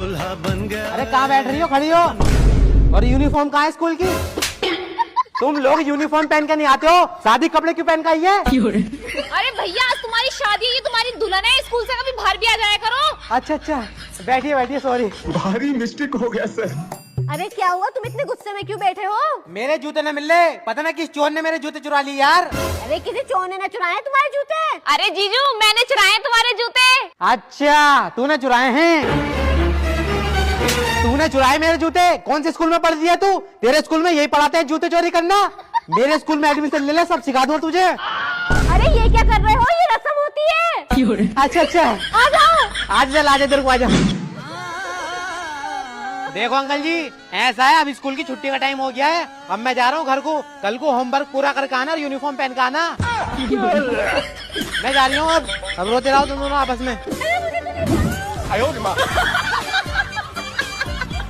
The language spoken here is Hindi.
दुल्हा बन गया। अरे कहाँ बैठ रही हो, खड़ी हो? और यूनिफॉर्म कहाँ है स्कूल की? तुम लोग यूनिफॉर्म पहन के नहीं आते हो, शादी कपड़े क्यों पहन के आई है? अरे भैया आज तुम्हारी शादी है, ये तुम्हारी दुल्हन है, स्कूल से कभी बाहर भी आ जाया करो। अच्छा अच्छा, बैठिए बैठिए, सॉरी। भारी मिस्टेक हो गया सर। अरे क्या हुआ, तुम इतने गुस्से में क्यों बैठे हो? मेरे जूते न मिल रहे, पता ना किस चोर ने मेरे जूते चुरा लिए यार। अरे किसी चोर ने चुराए तुम्हारे जूते? अरे जीजू मैंने चुराए तुम्हारे जूते। अच्छा तूने चुराए हैं? तूने चुराए मेरे जूते? कौन से स्कूल में पढ़ दिया तू? तेरे स्कूल में यही पढ़ाते हैं जूते चोरी करना? मेरे स्कूल में एडमिशन ले ले, सब सिखा दूंगा तुझे। अरे ये क्या कर रहे हो, ये रस्म होती है। अच्छा अच्छा, आ जाओ। आज चल आजा, तेरे को आजा। देखो अंकल जी, ऐसा है अब स्कूल की छुट्टी का टाइम हो गया है, अब मैं जा रहा हूँ घर को। कल को होमवर्क पूरा करके आना और यूनिफॉर्म पहन के आना। मैं जा रही हूँ अब रोते रहो तुम दोनों आपस में। आयो रे माँ।